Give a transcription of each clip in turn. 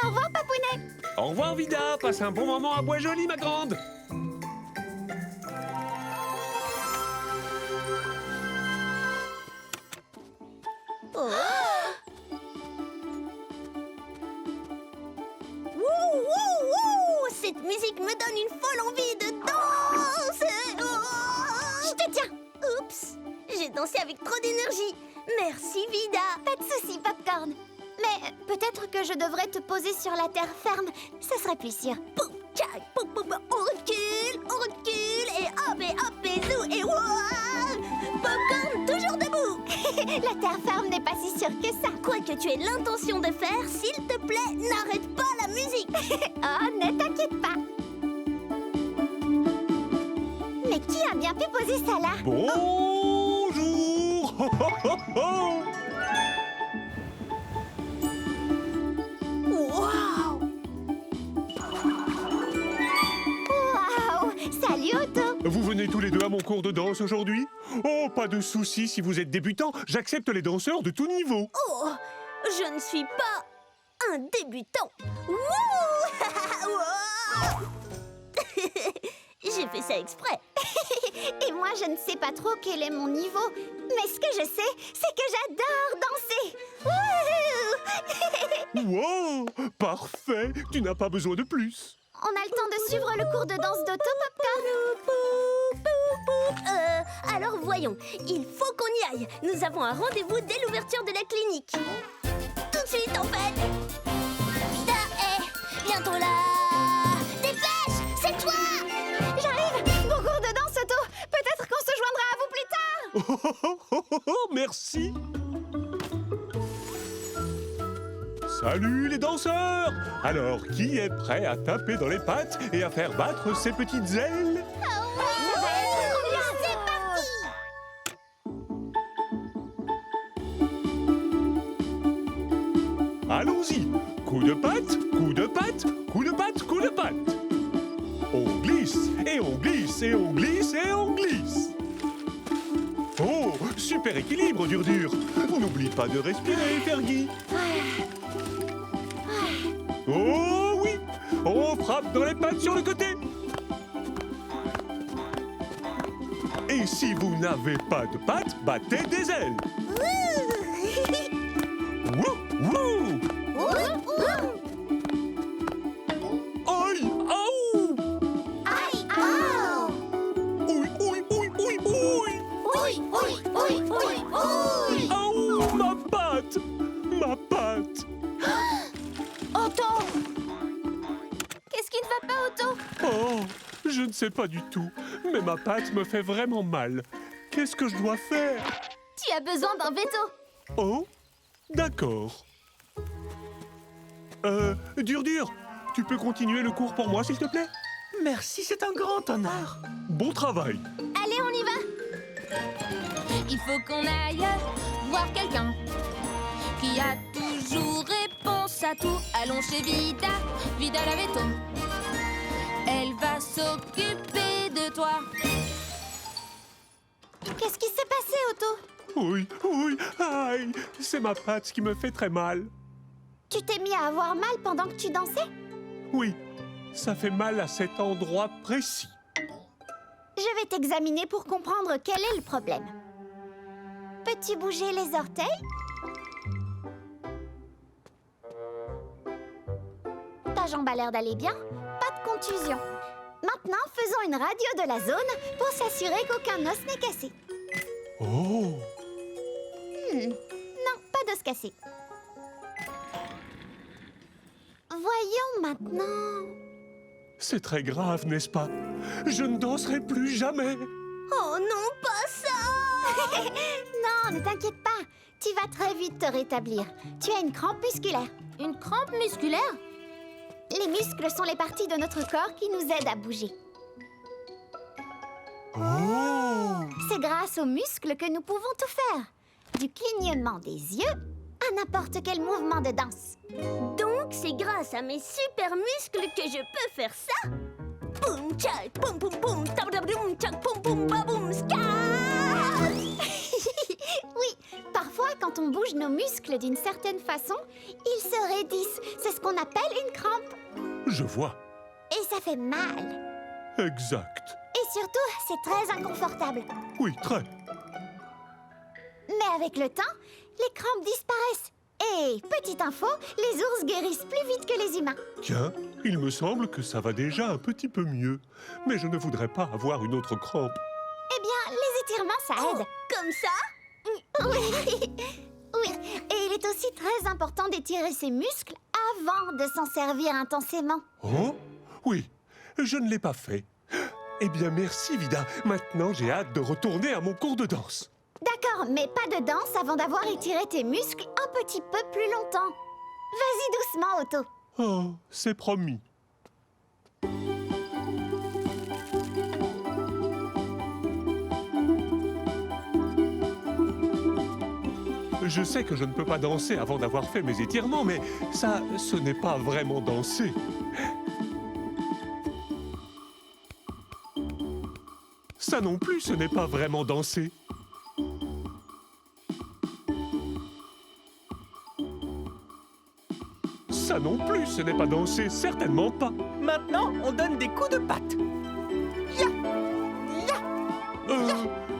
Au revoir, Papounet. Au revoir, Vida. Passe un bon moment à Bois-Joli, ma grande. Oh. Wouh, wouh, wouh. Cette musique me donne une folle envie de danser. Je te tiens. Oups, j'ai dansé avec trop d'énergie. Merci, Vida. Pas de soucis, Popcorn. Mais peut-être que je devrais te poser sur la terre ferme. Ce serait plus sûr. Poum, tchac, poum, poum, poum. On recule, et hop, et zou, et wouah. Popcorn, toujours debout. La terre ferme n'est pas si sûre que ça. Quoi que tu aies l'intention de faire, s'il te plaît, n'arrête pas la musique. Oh, ne t'inquiète pas. Mais qui a bien pu poser ça là? Bonjour. Ho, ho, ho, ho. Waouh! Waouh! Salut, Otto! Vous venez tous les deux à mon cours de danse aujourd'hui? Oh, pas de soucis, si vous êtes débutant, j'accepte les danseurs de tout niveau. Oh! Je ne suis pas un débutant! Wouh! Wow! J'ai fait ça exprès! Et moi, je ne sais pas trop quel est mon niveau. Mais ce que je sais, c'est que j'adore danser! Wouhou! Wow, parfait, tu n'as pas besoin de plus. On a le temps de suivre le cours de danse d'Otto, Popcorn? Alors voyons, il faut qu'on y aille. Nous avons un rendez-vous dès l'ouverture de la clinique. Tout de suite, en fait. Vida est bientôt là. Dépêche, c'est toi. J'arrive. Bon cours de danse, Otto. Peut-être qu'on se joindra à vous plus tard. Oh, oh, oh, oh, oh, oh, merci. Salut les danseurs! Alors, qui est prêt à taper dans les pattes et à faire battre ses petites ailes? C'est parti. Allons-y! Coup de patte, coup de patte, coup de patte, coup de patte! On glisse, et on glisse, et on glisse, et on glisse! Oh, super équilibre, Dur-Dur! N'oublie pas de respirer, Fergie! Oh oui! On frappe dans les pattes sur le côté! Et si vous n'avez pas de pattes, battez des ailes! Wouh! Wouh! Aïe! Aouh! Aïe, oh. Ouïe, ouïe, ouïe, ouïe, ouïe! Oui, oui, oui, oui, oui. Aouh! Ma patte! Ma patte! Otto! Qu'est-ce qui ne va pas, Otto? Oh! Je ne sais pas du tout, mais ma patte me fait vraiment mal. Qu'est-ce que je dois faire? Tu as besoin d'un veto. Oh? D'accord. Dur-Dur, tu peux continuer le cours pour moi, s'il te plaît? Merci, c'est un grand honneur. Bon travail. Allez, on y va. Il faut qu'on aille voir quelqu'un qui a toujours réponse à tout. Allons chez Vida, Vida la veto. Elle va s'occuper de toi. Qu'est-ce qui s'est passé, Otto? Oui, oui, aïe, c'est ma patte qui me fait très mal. Tu t'es mis à avoir mal pendant que tu dansais? Oui, ça fait mal à cet endroit précis. Je vais t'examiner pour comprendre quel est le problème. Peux-tu bouger les orteils? Ta jambe a l'air d'aller bien. Pas de contusion. Maintenant, faisons une radio de la zone pour s'assurer qu'aucun os n'est cassé. Oh! Non, pas d'os cassé. Voyons maintenant. C'est très grave, n'est-ce pas? Je ne danserai plus jamais. Oh non, pas ça! Non, ne t'inquiète pas. Tu vas très vite te rétablir. Tu as une crampe musculaire. Une crampe musculaire? Les muscles sont les parties de notre corps qui nous aident à bouger. Oh! C'est grâce aux muscles que nous pouvons tout faire. Du clignement des yeux à n'importe quel mouvement de danse. Donc, c'est grâce à mes super muscles que je peux faire ça? Boum, tchac, boum, boum, boum, tabadaboum, tchac, boum, boum, baboum, scat! Oui, parfois, quand quand on bouge nos muscles d'une certaine façon, ils se raidissent. C'est ce qu'on appelle une crampe. Je vois. Et ça fait mal. Exact. Et surtout, c'est très inconfortable. Oui, très. Mais avec le temps, les crampes disparaissent. Et, petite info, les ours guérissent plus vite que les humains. Tiens, il me semble que ça va déjà un petit peu mieux. Mais je ne voudrais pas avoir une autre crampe. Eh bien, les étirements, ça aide. Comme ça? Oui. Oui. Et il est aussi très important d'étirer ses muscles avant de s'en servir intensément. Oh? Oui, je ne l'ai pas fait. Eh bien, merci, Vida. Maintenant, j'ai hâte de retourner à mon cours de danse. D'accord, mais pas de danse avant d'avoir étiré tes muscles un petit peu plus longtemps. Vas-y doucement, Otto. Oh, c'est promis. Je sais que je ne peux pas danser avant d'avoir fait mes étirements, mais ça, ce n'est pas vraiment danser. Ça non plus, ce n'est pas vraiment danser. Ça non plus, ce n'est pas danser, certainement pas. Maintenant, on donne des coups de patte.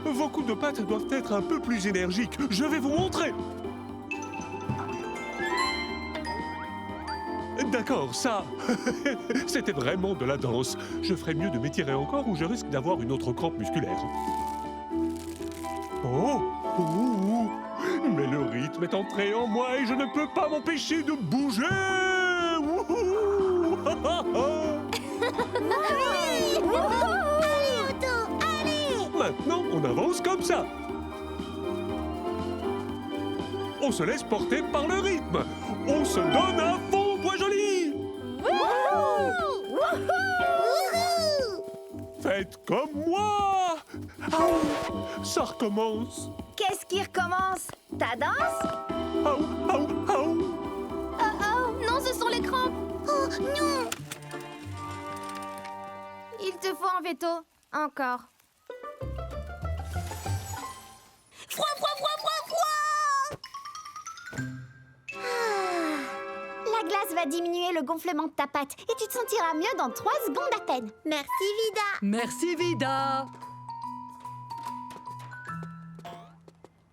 Vos coups de patte doivent être un peu plus énergiques. Je vais vous montrer. D'accord, ça, c'était vraiment de la danse. Je ferais mieux de m'étirer encore ou je risque d'avoir une autre crampe musculaire. Oh, ouh, mais le rythme est entré en moi et je ne peux pas m'empêcher de bouger. Wouhou, ha, ha, ha. Allez, Otto, allez! Maintenant, on avance comme ça. On se laisse porter par le rythme. On se donne à fond, Bois Joli. Faites comme moi. Aouh, ça recommence. Qu'est-ce qui recommence? Ta danse? Aouh, aouh, aouh. Oh, non, ce sont les crampes. Oh non! Il te faut un veto. Encore. Froid, froid, froid, froid, froid! La glace va diminuer le gonflement de ta patte et tu te sentiras mieux dans 3 secondes à peine. Merci, Vida. Merci, Vida.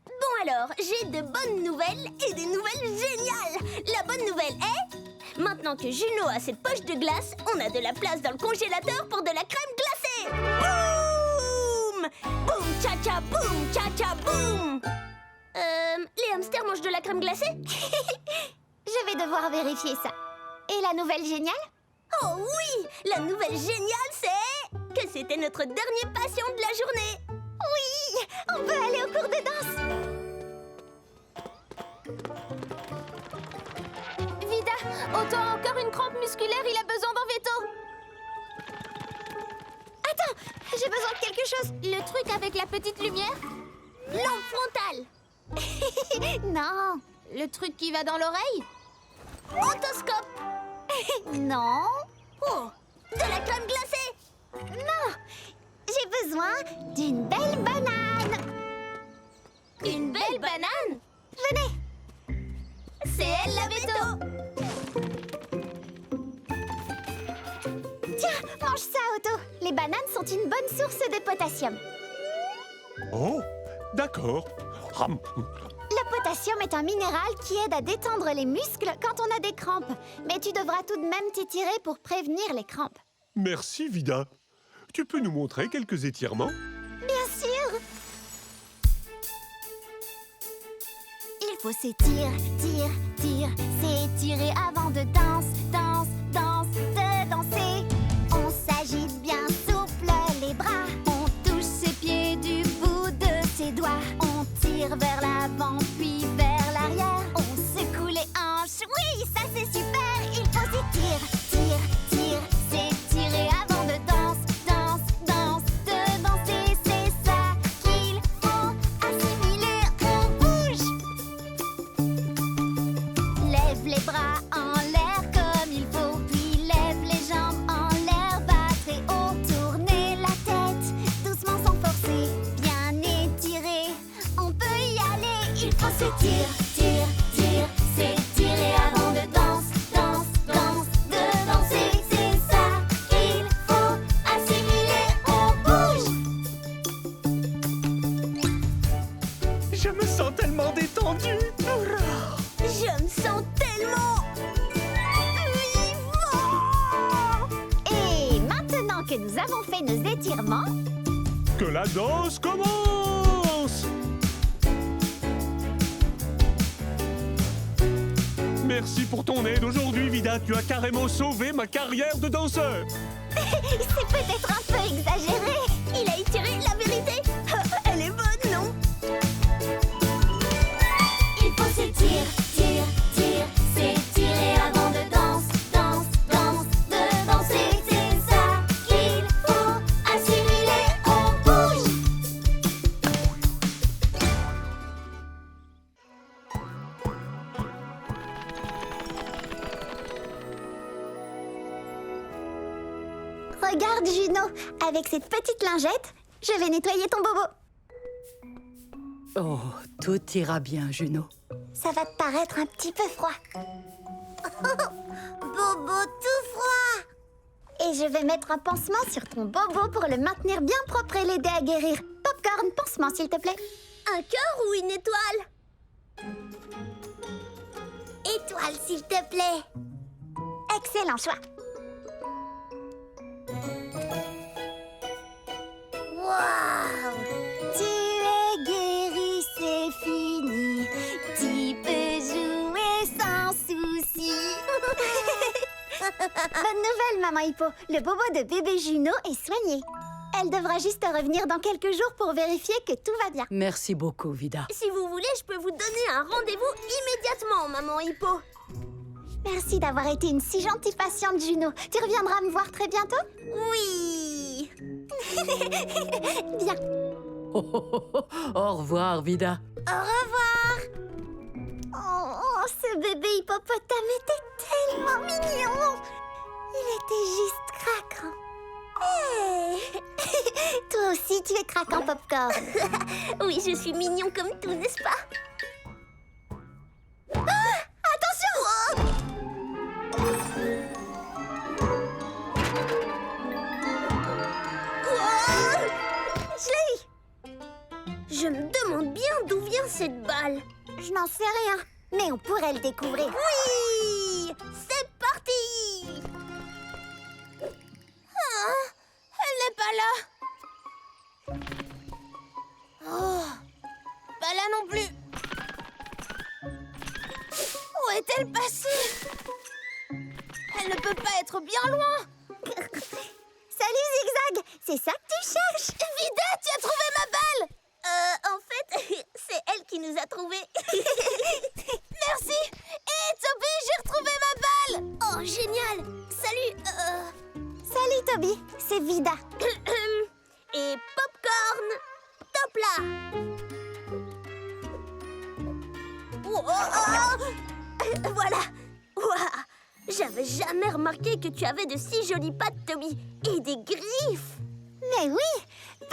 Bon alors, j'ai de bonnes nouvelles et des nouvelles géniales. La bonne nouvelle est... Maintenant que Juno a cette poche de glace, on a de la place dans le congélateur pour de la crème glacée. Boum! Boum, cha-cha, boum, cha-cha, boum! Les hamsters mangent de la crème glacée? Je vais devoir vérifier ça. Et la nouvelle géniale? Oh oui! La nouvelle géniale, c'est... que c'était notre dernière passion de la journée. Oui! On peut aller au cours de danse! Vida, Otto a encore une crampe musculaire, il a besoin d'un veto. Attends! J'ai besoin de quelque chose! Le truc avec la petite lumière? Lampe frontale. Non! Le truc qui va dans l'oreille? Otoscope. Non! Oh, de la crème glacée. Non! J'ai besoin d'une belle banane! Une belle banane. Venez! C'est elle la veto. Tiens, mange ça, Otto! Les bananes sont une bonne source de potassium. Oh, d'accord. Ram. Le potassium est un minéral qui aide à détendre les muscles quand on a des crampes. Mais tu devras tout de même t'étirer pour prévenir les crampes. Merci, Vida. Tu peux nous montrer quelques étirements? Bien sûr! Il faut s'étirer avant de de danser. On s'agite bien souple les bras. On touche ses pieds du bout de ses doigts. On tire vers l'avant puis vers l'arrière. On secoue les hanches. Oui, ça c'est super! Il faut s'étirer avant de danser. C'est ça qu'il faut assimiler. On bouge! Lève les bras en l'air comme il faut, puis lève les jambes en l'air, va très haut, tournez la tête, doucement sans forcer, bien étiré, on peut y aller, il faut s'étire, tire, tire, s'étirer avant de danse, danse, danse, de danser. C'est ça qu'il faut assimiler, on bouge. Je me sens tellement détendu. Hurrah! Je me sens tellement vivant. Et maintenant que nous avons fait nos étirements, Que la danse commence! Merci pour ton aide aujourd'hui, Vida. Tu as carrément sauvé ma carrière de danseur. c'est peut-être un peu exagéré. Il a étiré la vérité. Elle est bonne, non? Il faut s'étirer, tire, tire, s'étirer avant de danse, danse, danse, de danser. C'est ça qu'il faut assimiler, on bouge. Regarde Juno, avec cette petite lingette, je vais nettoyer ton bobo. Oh, tout ira bien, Juno. Ça va te paraître un petit peu froid. Bobo tout froid. Et je vais mettre un pansement sur ton bobo pour le maintenir bien propre et l'aider à guérir. Popcorn, pansement s'il te plaît. Un cœur ou une étoile? Étoile s'il te plaît. Excellent choix. Waouh! Tu es guéri, c'est fini. Tu peux jouer sans souci. Bonne nouvelle, maman Hippo. Le bobo de bébé Juno est soigné. Elle devra juste revenir dans quelques jours pour vérifier que tout va bien. Merci beaucoup, Vida. Si vous voulez, je peux vous donner un rendez-vous immédiatement, maman Hippo. Merci d'avoir été une si gentille patiente, Juno. Tu reviendras me voir très bientôt? Oui. Bien. Oh, oh, oh, oh. Au revoir, Vida. Au revoir. Oh, ce bébé hippopotame était tellement mignon. Il était juste craquant. Hey. Toi aussi, tu es craquant, Popcorn. Oui, je suis mignon comme tout, n'est-ce pas? Attention! Je l'ai eu. Je me demande bien d'où vient cette balle. Je n'en sais rien, mais on pourrait le découvrir. Oui, c'est parti. Elle n'est pas là. Oh, pas là non plus. Où est-elle passée? Elle ne peut pas être bien loin. Salut, Zigzag. C'est ça que tu cherches? Vida, tu as trouvé ma balle. En fait, c'est elle qui nous a trouvés. Merci. Hé, Toby, j'ai retrouvé ma balle. Oh, génial. Salut. Salut, Toby. C'est Vida. Et Popcorn, top là. Voilà. Ouah. J'avais jamais remarqué que tu avais de si jolies pattes, Toby. Et des griffes. Mais oui!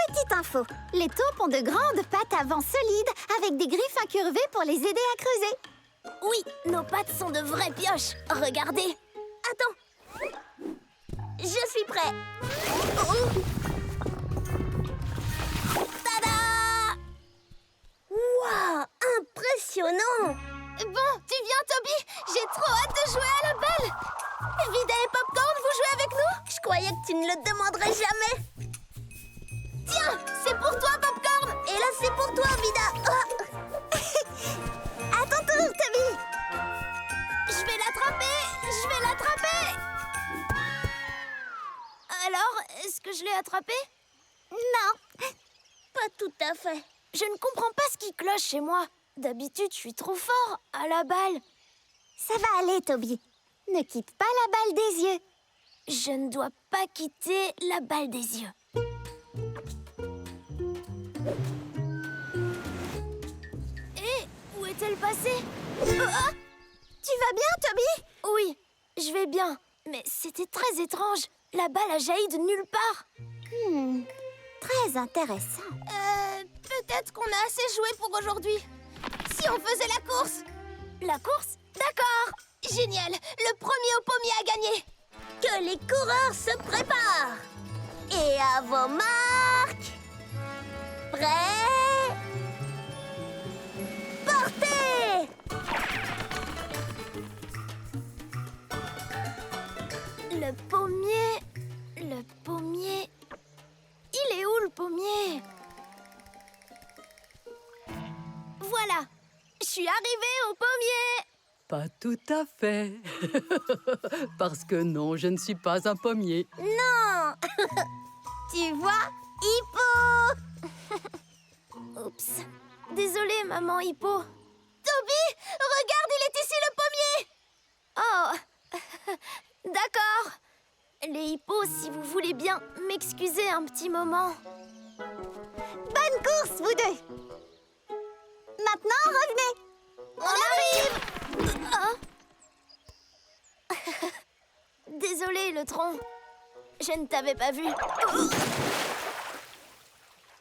Petite info, les taupes ont de grandes pattes avant solides avec des griffes incurvées pour les aider à creuser. Oui, nos pattes sont de vraies pioches. Regardez. Attends. Je suis prêt. Oh. Tada! Waouh, impressionnant! Bon, tu viens, Toby? J'ai trop hâte de jouer à la balle. Vida et Popcorn, vous jouez avec nous? Je croyais que tu ne le demanderais jamais. Tiens, c'est pour toi, Popcorn. Et là, c'est pour toi, Vida. Oh. À ton tour, Toby! Je vais l'attraper. Je vais l'attraper. Alors, est-ce que je l'ai attrapé? Non! Pas tout à fait. Je ne comprends pas ce qui cloche chez moi. D'habitude, je suis trop fort à la balle. Ça va aller, Toby. Ne quitte pas la balle des yeux. Je ne dois pas quitter la balle des yeux. Et où est-elle passée? Tu vas bien, Toby? Oui, je vais bien. Mais c'était très étrange. La balle a jailli de nulle part. Très intéressant. Peut-être qu'on a assez joué pour aujourd'hui. si on faisait la course? La course? D'accord. Génial. Le premier au pommier a gagné. Que les coureurs se préparent. Et à vos marques. Prêts? Partez! Le pommier... Le pommier... Il est où le pommier? Voilà. Je suis arrivée au pommier. Pas tout à fait. Parce que non, je ne suis pas un pommier. Non. Tu vois, Hippo. Oups. Désolée, maman hippo. Toby, regarde, il est ici le pommier. Oh. D'accord. Les hippos, si vous voulez bien m'excuser un petit moment. Bonne course, vous deux. Maintenant, revenez. On arrive. Désolée, le tronc. Je ne t'avais pas vu.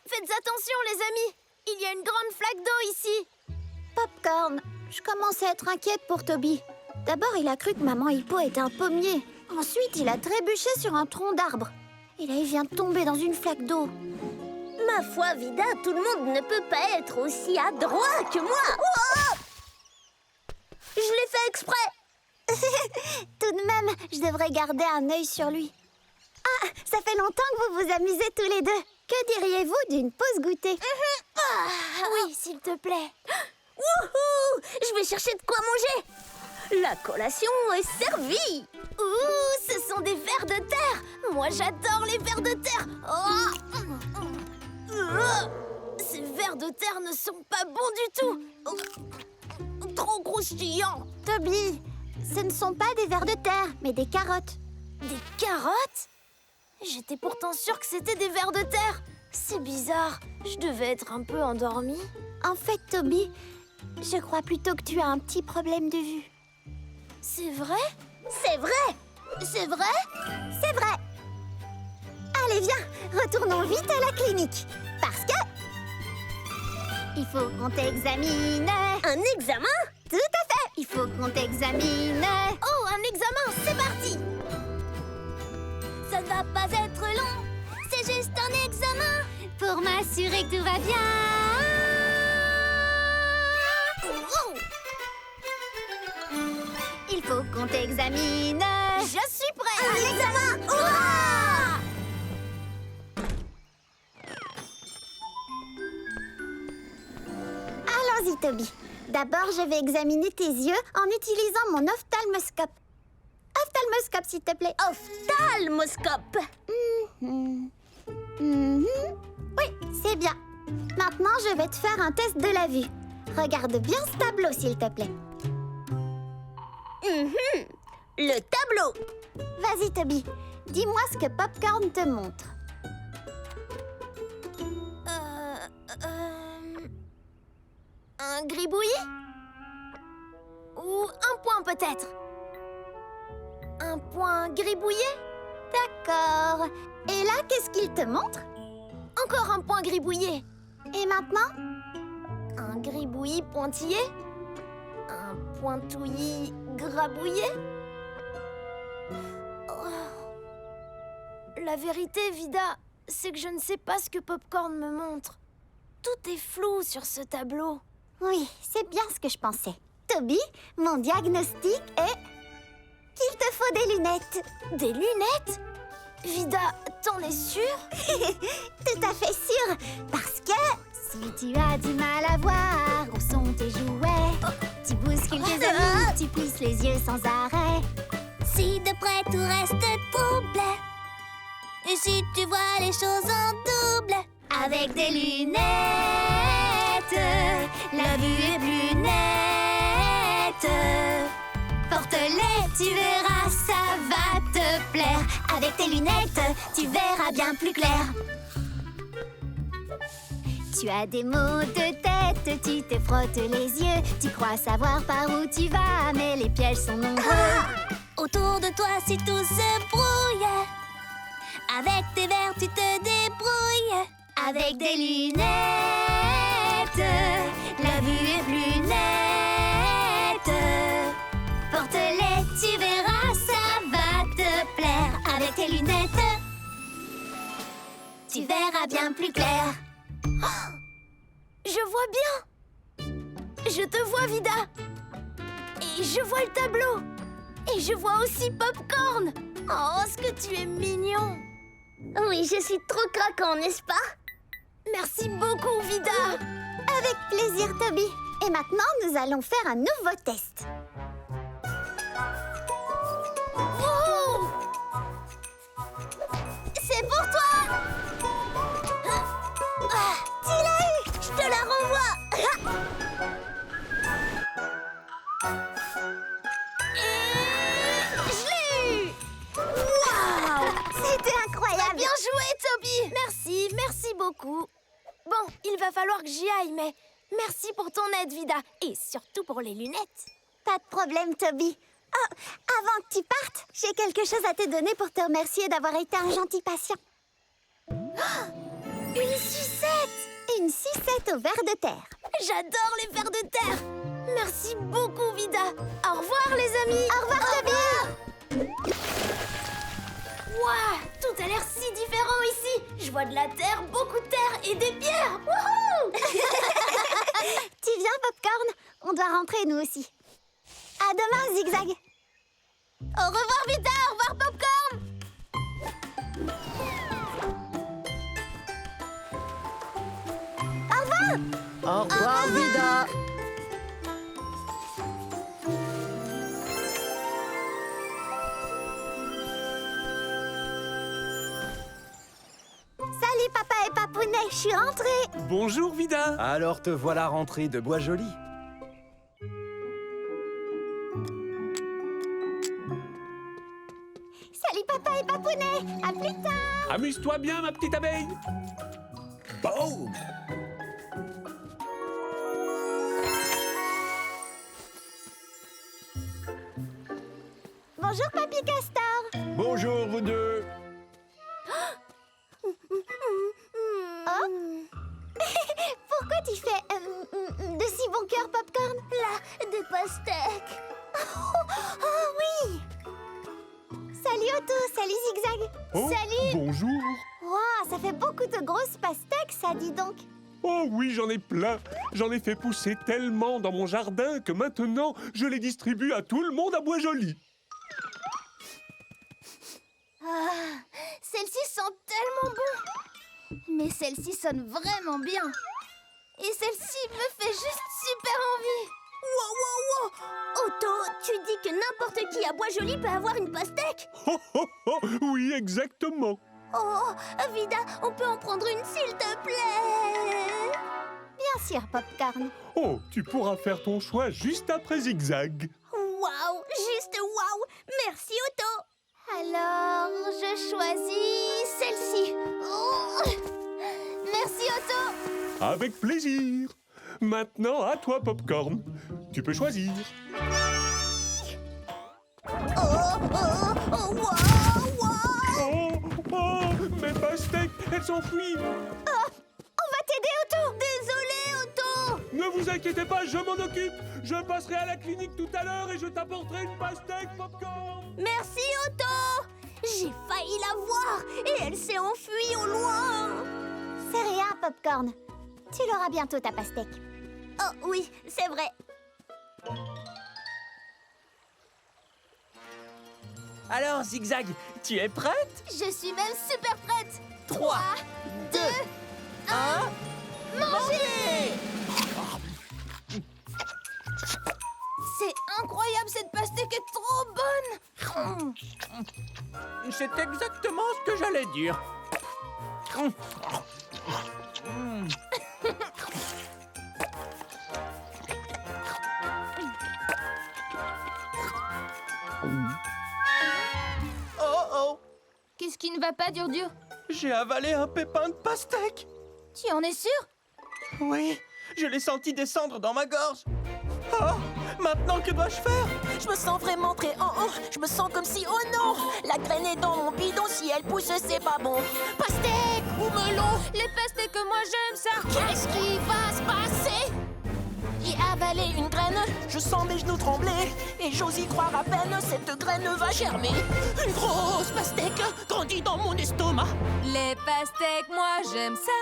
Faites attention, les amis. Il y a une grande flaque d'eau ici. Popcorn, je commence à être inquiète pour Toby. D'abord, il a cru que maman hippo était un pommier. Ensuite, il a trébuché sur un tronc d'arbre. Et là, il vient de tomber dans une flaque d'eau. Ma foi, Vida, tout le monde ne peut pas être aussi adroit que moi. Oh! Je l'ai fait exprès. Tout de même, je devrais garder un œil sur lui. Ah, ça fait longtemps que vous vous amusez tous les deux. Que diriez-vous d'une pause goûter? Oui, s'il te plaît. Wouhou! Je vais chercher de quoi manger. La collation est servie. Ouh, ce sont des vers de terre. Moi, j'adore les vers de terre. Oh. Ces vers de terre ne sont pas bons du tout. Trop croustillants. Toby, ce ne sont pas des vers de terre, mais des carottes. Des carottes? J'étais pourtant sûre que c'était des vers de terre. C'est bizarre. Je devais être un peu endormie. En fait, Toby, je crois plutôt que tu as un petit problème de vue. C'est vrai? C'est vrai. C'est vrai? C'est vrai. Allez, viens, retournons vite à la clinique. Parce que... il faut qu'on t'examine. Un examen? Tout à fait. Il faut qu'on t'examine. Oh, un examen, c'est parti. Ça ne va pas être long. C'est juste un examen. Pour m'assurer que tout va bien. Oh. Il faut qu'on t'examine. Je suis prête. Un examen. Hurrah! Allons-y, Toby. D'abord, je vais examiner tes yeux en utilisant mon ophtalmoscope. Ophtalmoscope, s'il te plaît. Ophtalmoscope. Oui, c'est bien. Maintenant, je vais te faire un test de la vue. Regarde bien ce tableau, s'il te plaît. Le tableau. Vas-y, Toby. Dis-moi ce que Popcorn te montre. Un gribouillis? Ou un point peut-être? Un point gribouillé? D'accord. Et là, qu'est-ce qu'il te montre? Encore un point gribouillé. Et maintenant? Un gribouillis pointillé? Un pointouillis grabouillé? Oh. La vérité, Vida, c'est que je ne sais pas ce que Popcorn me montre. Tout est flou sur ce tableau. Oui, c'est bien ce que je pensais. Toby, mon diagnostic est qu'il te faut des lunettes. Des lunettes? Vida, t'en es sûre? Tout à fait sûr, parce que si tu as du mal à voir où sont tes jouets, tu bouscules tes amis, tu plisses les yeux sans arrêt. Si de près tout reste troublé, et si tu vois les choses en double, Avec des lunettes, la vue est plus nette. Porte-les, tu verras, ça va te plaire. Avec tes lunettes, tu verras bien plus clair. Tu as des maux de tête, tu te frottes les yeux. Tu crois savoir par où tu vas, mais les pièges sont nombreux. autour de toi si tout se brouille, avec tes verres tu te débrouilles. Avec des lunettes, la vue est plus nette. verra bien plus clair. Je vois bien. Je te vois, Vida. Et je vois le tableau. Et je vois aussi Popcorn. Oh, ce que tu es mignon. Oui, je suis trop craquant, n'est-ce pas? Merci beaucoup, Vida. Avec plaisir, Toby. Et maintenant, nous allons faire un nouveau test. Wow! C'est pour toi. Tu l'as eu. Je te la renvoie. Et je l'ai eu. Waouh! C'était incroyable. Bien joué, Toby. Merci beaucoup. Bon, il va falloir que j'y aille, mais merci pour ton aide, Vida. Et surtout pour les lunettes. Pas de problème, Toby. Oh, avant que tu partes, j'ai quelque chose à te donner pour te remercier d'avoir été un gentil patient. Une sucette. Une sucette au ver de terre. J'adore les vers de terre. Merci beaucoup, Vida. Au revoir, les amis. Au revoir, Toby. Waouh, tout a l'air si différent ici. Je vois de la terre, beaucoup de terre et des pierres. Wouhou! Tu viens, Popcorn? On doit rentrer, nous aussi. À demain, Zigzag. Au revoir, Vida. Au revoir, Popcorn. Au revoir, Vida. Salut, Papa et Papounet, je suis rentrée. Bonjour, Vida. Alors te voilà rentré de Bois-Joli. Salut, Papa et Papounet. À plus tard. Amuse-toi bien, ma petite abeille. Boum! Bonjour, Papy Castor. Bonjour, vous deux. Oh. Pourquoi tu fais de si bon cœur, Popcorn? Là, des pastèques. Oh oui. Salut, Otto. Salut, Zigzag. Oh, Salut. bonjour. Wow, ça fait beaucoup de grosses pastèques, ça, dis donc. Oh oui, j'en ai plein. J'en ai fait pousser tellement dans mon jardin que maintenant, je les distribue à tout le monde à Bois-Joli. Ah, celles-ci sont tellement bon. Mais celle-ci sonne vraiment bien. Et celle-ci me fait juste super envie. Wow, wow, wow. Otto, tu dis que n'importe qui à Bois-Joli peut avoir une pastèque? Oh, oh, oh, oui, exactement. Oh, Vida, on peut en prendre une, s'il te plaît? Bien sûr, Popcorn. Oh, tu pourras faire ton choix juste après Zigzag. Waouh, juste waouh. Merci, Otto. Alors, Je choisis celle-ci. Oh. Merci, Otto. Avec plaisir. Maintenant, à toi, Popcorn. Tu peux choisir. Oh, waouh, waouh. Oh, oh, mes pastèques, elles s'enfuient. on va t'aider, Otto. Désolé, Otto. Ne vous inquiétez pas, je m'en occupe. Je passerai à la clinique tout à l'heure et je t'apporterai une pastèque, Popcorn. Merci, Otto. J'ai failli la voir et elle s'est enfuie au loin. C'est rien, Popcorn. Tu l'auras bientôt, ta pastèque. Oh oui, c'est vrai. Alors, Zigzag, tu es prête? Je suis même super prête. 3, 2, 1... Manger. C'est incroyable, cette pastèque est trop bonne. C'est exactement ce que j'allais dire. Oh oh, Qu'est-ce qui ne va pas, Dur Dur? j'ai avalé un pépin de pastèque. Tu en es sûr? Oui, je l'ai senti descendre dans ma gorge. Oh, maintenant que dois-je faire? Je me sens vraiment très je me sens comme si, oh non, la graine est dans mon bidon, si elle pousse, c'est pas bon. Pastèque ou melon, Les pastèques que moi j'aime, ça. qu'est-ce qui va se passer? avaler une graine. Je sens mes genoux trembler et j'ose y croire à peine. Cette graine va germer. Une grosse pastèque grandit dans mon estomac. Les pastèques, moi j'aime ça.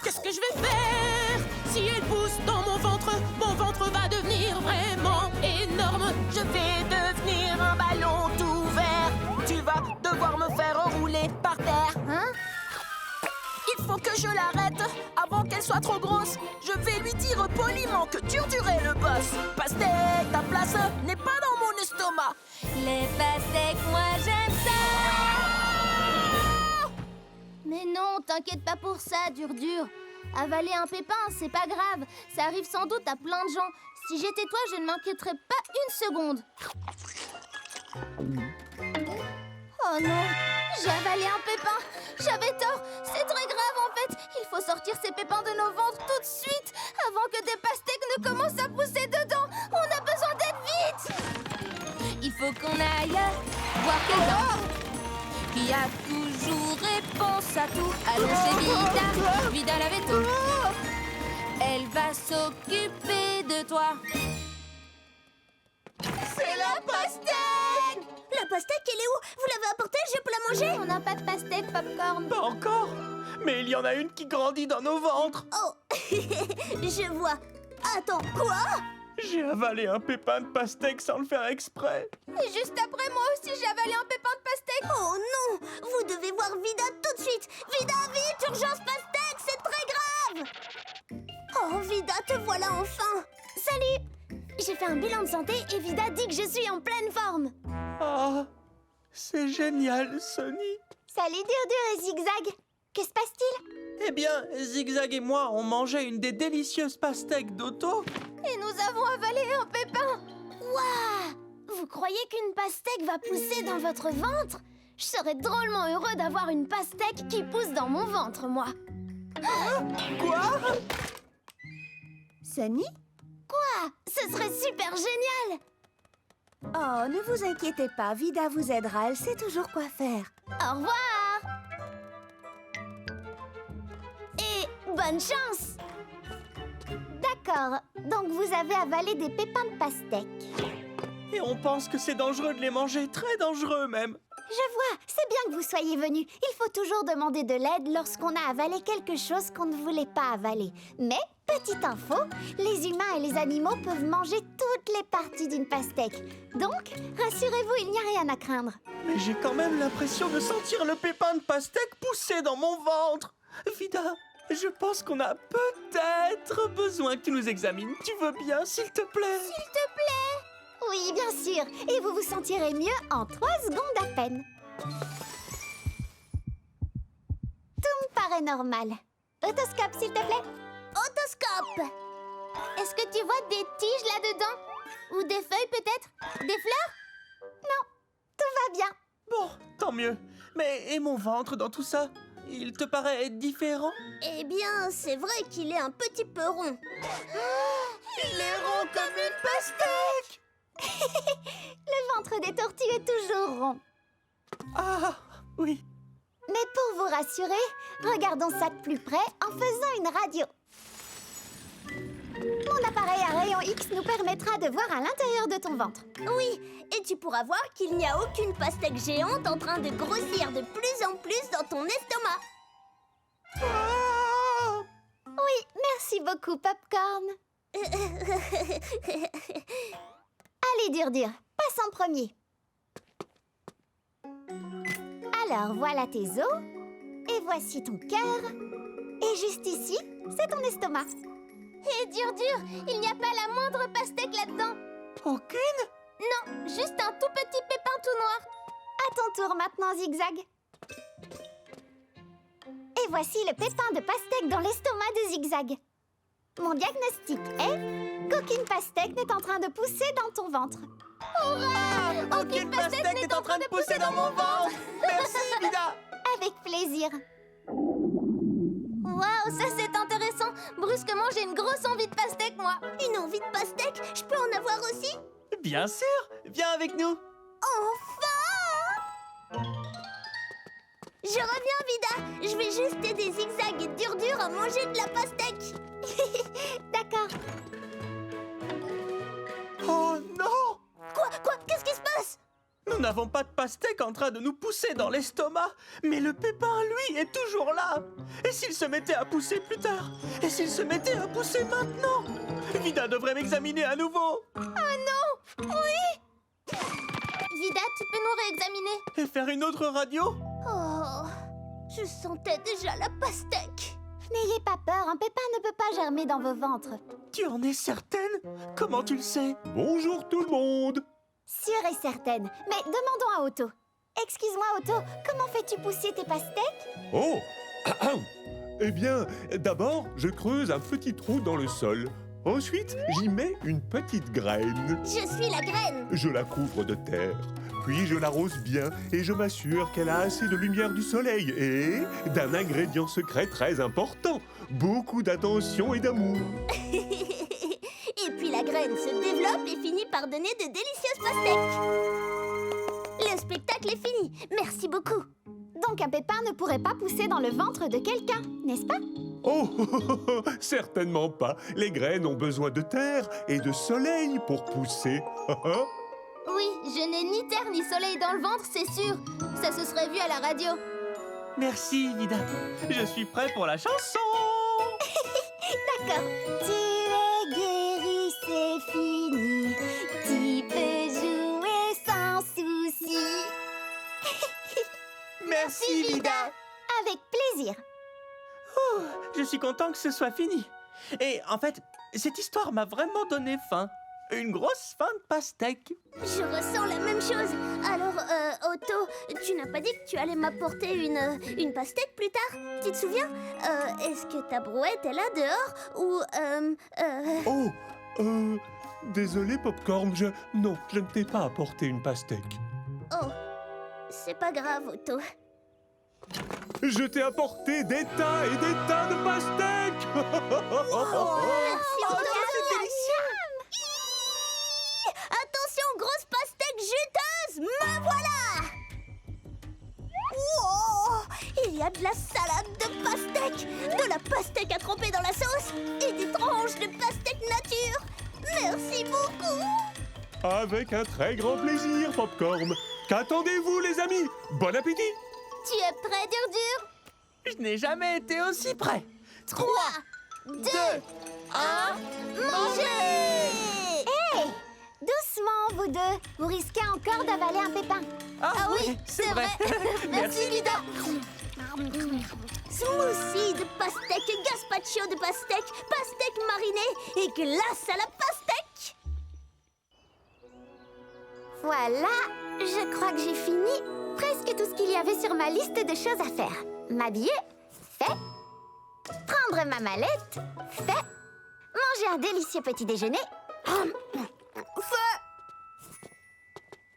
Qu'est-ce que je vais faire si elle pousse dans mon ventre va devenir vraiment énorme. Je vais devenir un ballon tout vert. Tu vas devoir me faire rouler par terre. Hein? Il faut que je l'arrête avant qu'elle soit trop grosse. Je vais lui dire poliment que Dur est le boss. Pastèque, ta place n'est pas dans mon estomac. Les pastèques, moi j'aime ça. Mais non, t'inquiète pas pour ça, Dur. Avaler un pépin, c'est pas grave. Ça arrive sans doute à plein de gens. Si j'étais toi, je ne m'inquiéterais pas une seconde. Oh non, j'ai avalé un pépin. J'avais tort, c'est très grave en fait. Il faut sortir ces pépins de nos ventres tout de suite, avant que des pastèques ne commencent à pousser dedans. On a besoin d'aide vite. Il faut qu'on aille voir quelqu'un qui a toujours réponse à tout. Allons chez Vida la veto. Elle va s'occuper de toi. C'est la pastèque! La pastèque, elle est où? Vous l'avez apportée? Je peux la manger? On n'a pas de pastèque, Popcorn. Pas encore. Mais il y en a une qui grandit dans nos ventres. Oh, je vois. Attends, quoi? J'ai avalé un pépin de pastèque sans le faire exprès. Et juste après, moi aussi, j'ai avalé un pépin de pastèque. Oh non! Vous devez voir Vida tout de suite! Vida, vite! Urgence pastèque! C'est très grave! Oh, Vida, te voilà enfin! Salut! J'ai fait un bilan de santé et Vida dit que je suis en pleine forme! Ah, c'est génial, Sony. Salut, Dur et Zigzag. Que se passe-t-il? Eh bien, Zigzag et moi, on mangeait une des délicieuses pastèques d'Otto. Et nous avons avalé un pépin. Waouh! Vous croyez qu'une pastèque va pousser dans votre ventre? Je serais drôlement heureux d'avoir une pastèque qui pousse dans mon ventre, moi. Quoi? Sunny? Quoi? Ce serait super génial! Oh, ne vous inquiétez pas, Vida vous aidera, elle sait toujours quoi faire. Au revoir! Et bonne chance! D'accord, donc vous avez avalé des pépins de pastèque. Et on pense que c'est dangereux de les manger, très dangereux même. Je vois, c'est bien que vous soyez venus. Il faut toujours demander de l'aide lorsqu'on a avalé quelque chose qu'on ne voulait pas avaler. Mais, petite info, les humains et les animaux peuvent manger toutes les parties d'une pastèque. Donc, rassurez-vous, il n'y a rien à craindre. Mais j'ai quand même l'impression de sentir le pépin de pastèque pousser dans mon ventre. Vida, je pense qu'on a peut-être besoin que tu nous examines. Tu veux bien, s'il te plaît? S'il te plaît! Oui, bien sûr. Et vous vous sentirez mieux en 3 secondes à peine. Tout me paraît normal. Otoscope, s'il te plaît. Otoscope! Est-ce que tu vois des tiges là-dedans? Ou des feuilles peut-être? Des fleurs? Non, tout va bien. Bon, tant mieux. Mais et mon ventre dans tout ça? Il te paraît différent? Eh bien, c'est vrai qu'il est un petit peu rond. Il est rond comme une pastèque! Le ventre des tortues est toujours rond. Ah, oui. Mais pour vous rassurer, regardons ça de plus près en faisant une radio. Mon appareil à rayon X nous permettra de voir à l'intérieur de ton ventre. Oui, et tu pourras voir qu'il n'y a aucune pastèque géante en train de grossir de plus en plus dans ton estomac. Ah! Oui, merci beaucoup, Popcorn. Allez, Dur, passe en premier. Alors, voilà tes os. Et voici ton cœur. Et juste ici, c'est ton estomac. Et Dur, il n'y a pas la moindre pastèque là-dedans. Aucune? Non, juste un tout petit pépin tout noir. À ton tour maintenant, Zigzag. Et voici le pépin de pastèque dans l'estomac de Zigzag. Mon diagnostic est qu'aucune pastèque n'est en train de pousser dans ton ventre. Hurrah! Aucune pastèque n'est en train de pousser dans mon ventre! Merci, Vida! Avec plaisir. Waouh, ça c'est intéressant. Brusquement, j'ai une grosse envie de pastèque, moi. Une envie de pastèque? Je peux en avoir aussi? Bien sûr! Viens avec nous! Enfin! Je reviens, Vida. Je vais juste aider Zigzag et Dur à manger de la pastèque. D'accord. Nous n'avons pas de pastèque en train de nous pousser dans l'estomac. Mais le pépin, lui, est toujours là. Et s'il se mettait à pousser plus tard? Et s'il se mettait à pousser maintenant? Vida devrait m'examiner à nouveau. Vida, tu peux nous réexaminer? Et faire une autre radio? Oh, je sentais déjà la pastèque. N'ayez pas peur, un pépin ne peut pas germer dans vos ventres. Tu en es certaine? Comment tu le sais? Bonjour tout le monde. Sûre et certaine. Mais demandons à Otto. Excuse-moi Otto, comment fais-tu pousser tes pastèques? Oh. Eh bien, d'abord, je creuse un petit trou dans le sol. Ensuite, j'y mets une petite graine. Je suis la graine. Je la couvre de terre. Puis je l'arrose bien et je m'assure qu'elle a assez de lumière du soleil et d'un ingrédient secret très important. Beaucoup d'attention et d'amour. Et puis la graine se développe et finit par donner de délicieuses pastèques. Le spectacle est fini. Merci beaucoup. Donc un pépin ne pourrait pas pousser dans le ventre de quelqu'un, n'est-ce pas? Oh, certainement pas. Les graines ont besoin de terre et de soleil pour pousser. Oui, je n'ai ni terre ni soleil dans le ventre, c'est sûr. Ça se serait vu à la radio. Merci, Vida. Je suis prêt pour la chanson. D'accord. Tu es guéri, c'est fini. Tu peux jouer sans souci. Merci, Vida. Avec plaisir. Je suis content que ce soit fini. Et en fait, cette histoire m'a vraiment donné faim. Une grosse faim de pastèque. Je ressens la même chose. Alors, Otto, tu n'as pas dit que tu allais m'apporter une pastèque plus tard? Tu te souviens? Est-ce que ta brouette est là dehors? Ou, Oh, désolé Popcorn, non, je ne t'ai pas apporté une pastèque. Oh, c'est pas grave, Otto. Je t'ai apporté des tas et des tas de pastèques. Merci, Otto. c'est délicieux. Attention, grosse pastèque juteuse, me voilà! Wow! Il y a de la salade de pastèque, de la pastèque à tremper dans la sauce et des tranches de pastèque nature. Merci beaucoup! Avec un très grand plaisir, Popcorn. Qu'attendez-vous, les amis? Bon appétit! Tu es prêt, Dur? Je n'ai jamais été aussi près. 3, 2, 1, mangez! Hé! Doucement, vous deux. Vous risquez encore d'avaler un pépin. Ah oui, c'est vrai. Merci, Vida. Smoothie de pastèque, gazpacho de pastèque, pastèque marinée et glace à la pastèque. Voilà, je crois que j'ai fini presque tout ce qu'il y avait sur ma liste de choses à faire. M'habiller, fait. Prendre ma mallette, fait. Manger un délicieux petit déjeuner,